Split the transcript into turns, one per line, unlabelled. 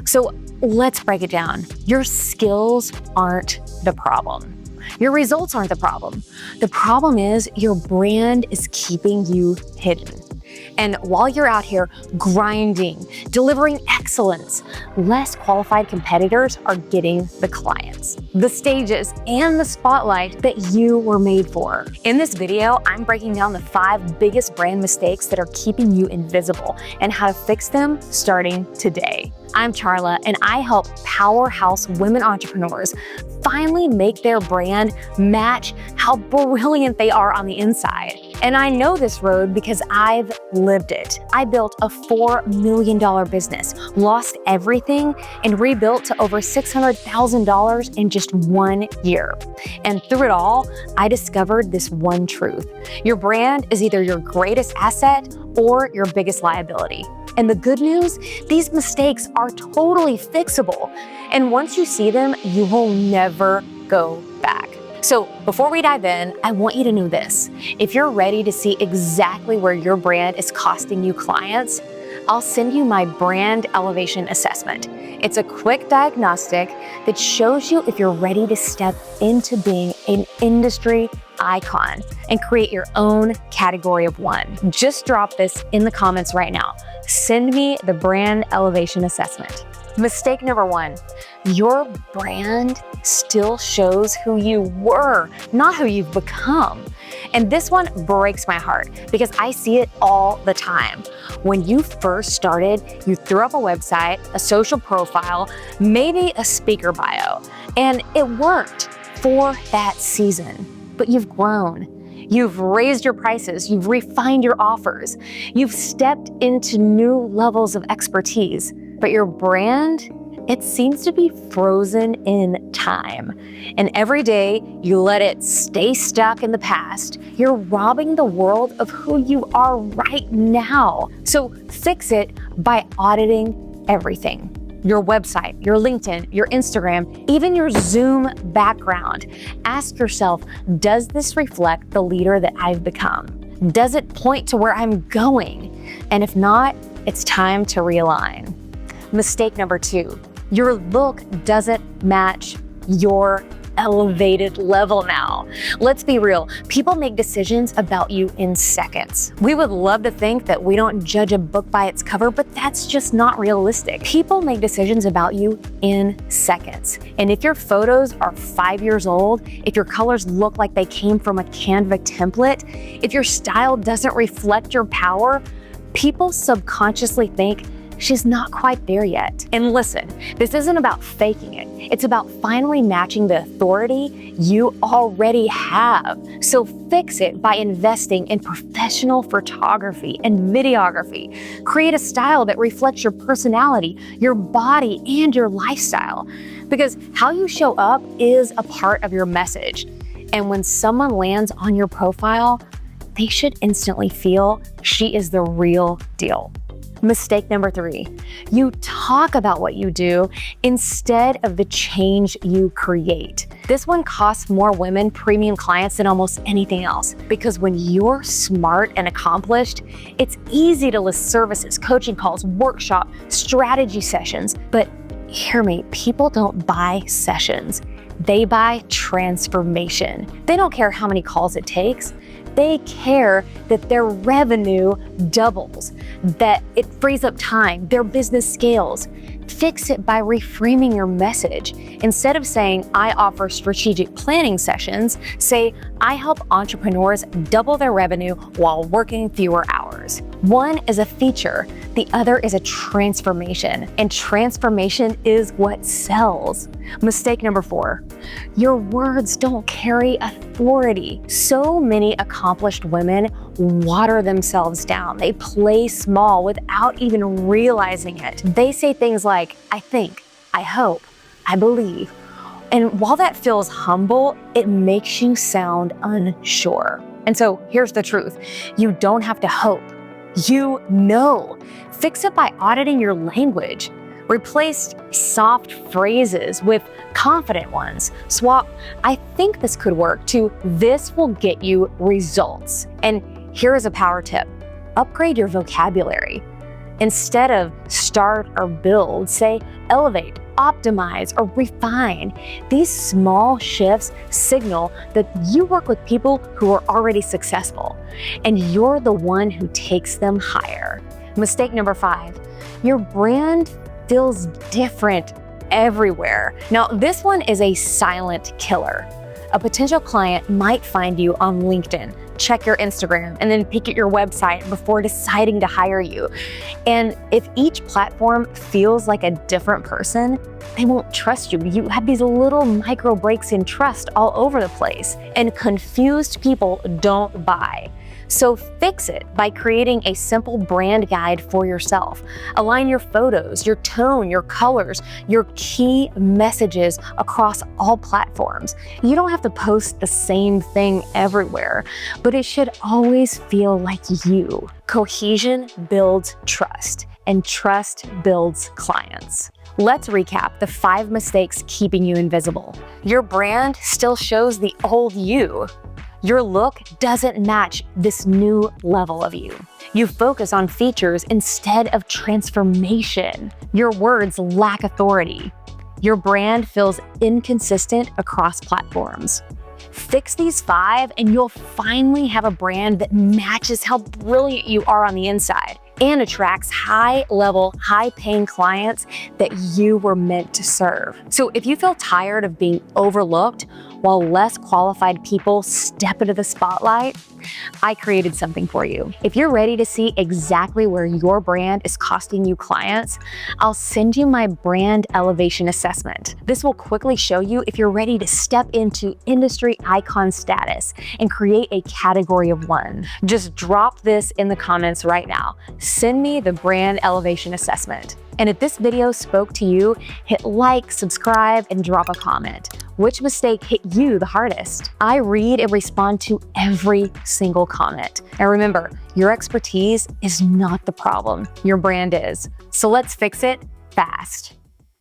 So let's break it down. Your skills aren't the problem. Your results aren't the problem. The problem is your brand is keeping you hidden. And while you're out here grinding, delivering excellence, less qualified competitors are getting the clients, the stages, and the spotlight that you were made for. In this video, I'm breaking down the 5 biggest brand mistakes that are keeping you invisible and how to fix them starting today. I'm Charla, and I help powerhouse women entrepreneurs finally make their brand match how brilliant they are on the inside. And I know this road because I've lived it. I built a $4 million business, lost everything, and rebuilt to over $600,000 in just 1 year. And through it all, I discovered this one truth. Your brand is either your greatest asset or your biggest liability. And the good news, these mistakes are totally fixable. And once you see them, you will never go back. So before we dive in, I want you to know this. If you're ready to see exactly where your brand is costing you clients, I'll send you my brand elevation assessment. It's a quick diagnostic that shows you if you're ready to step into being an industry icon and create your own category of one. Just drop this in the comments right now. Send me the brand elevation assessment. Mistake number 1, your brand still shows who you were, not who you've become. And this one breaks my heart because I see it all the time. When you first started, you threw up a website, a social profile, maybe a speaker bio, and it worked for that season. But you've grown. You've raised your prices, you've refined your offers, you've stepped into new levels of expertise, but your brand, it seems to be frozen in time. And every day you let it stay stuck in the past, you're robbing the world of who you are right now. So fix it by auditing everything. Your website, your LinkedIn, your Instagram, even your Zoom background. Ask yourself, does this reflect the leader that I've become? Does it point to where I'm going? And if not, it's time to realign. Mistake number 2, your look doesn't match your elevated level now. Let's be real, people make decisions about you in seconds. We would love to think that we don't judge a book by its cover, but that's just not realistic. People make decisions about you in seconds. And if your photos are 5 years old, if your colors look like they came from a Canva template, if your style doesn't reflect your power, people subconsciously think, she's not quite there yet. And listen, this isn't about faking it. It's about finally matching the authority you already have. So fix it by investing in professional photography and videography. Create a style that reflects your personality, your body, and your lifestyle. Because how you show up is a part of your message. And when someone lands on your profile, they should instantly feel she is the real deal. Mistake number 3, you talk about what you do instead of the change you create. This one costs more women premium clients than almost anything else because when you're smart and accomplished, it's easy to list services, coaching calls, workshop, strategy sessions. But hear me, people don't buy sessions. They buy transformation. They don't care how many calls it takes. They care that their revenue doubles, that it frees up time, their business scales. Fix it by reframing your message. Instead of saying, I offer strategic planning sessions, say, I help entrepreneurs double their revenue while working fewer hours. One is a feature, the other is a transformation, and transformation is what sells. Mistake number 4, your words don't carry authority. So many accomplished women water themselves down. They play small without even realizing it. They say things like, I think, I hope, I believe. And while that feels humble, it makes you sound unsure. And so here's the truth. You don't have to hope. You know. Fix it by auditing your language. Replace soft phrases with confident ones. Swap, I think this could work, to this will get you results. And here is a power tip. Upgrade your vocabulary. Instead of start or build, say, elevate, optimize, or refine. These small shifts signal that you work with people who are already successful, and you're the one who takes them higher. Mistake number 5, your brand feels different everywhere. Now, this one is a silent killer. A potential client might find you on LinkedIn, check your Instagram, and then peek at your website before deciding to hire you. And if each platform feels like a different person, they won't trust you. You have these little micro breaks in trust all over the place, and confused people don't buy. So fix it by creating a simple brand guide for yourself. Align your photos, your tone, your colors, your key messages across all platforms. You don't have to post the same thing everywhere, but it should always feel like you. Cohesion builds trust, and trust builds clients. Let's recap the 5 mistakes keeping you invisible. Your brand still shows the old you. Your look doesn't match this new level of you. You focus on features instead of transformation. Your words lack authority. Your brand feels inconsistent across platforms. Fix these 5 and you'll finally have a brand that matches how brilliant you are on the inside and attracts high-level, high-paying clients that you were meant to serve. So if you feel tired of being overlooked while less qualified people step into the spotlight, I created something for you. If you're ready to see exactly where your brand is costing you clients, I'll send you my brand elevation assessment. This will quickly show you if you're ready to step into industry icon status and create a category of one. Just drop this in the comments right now. Send me the brand elevation assessment. And if this video spoke to you, hit like, subscribe, and drop a comment. Which mistake hit you the hardest? I read and respond to every single comment. And remember, your expertise is not the problem. Your brand is. So let's fix it fast.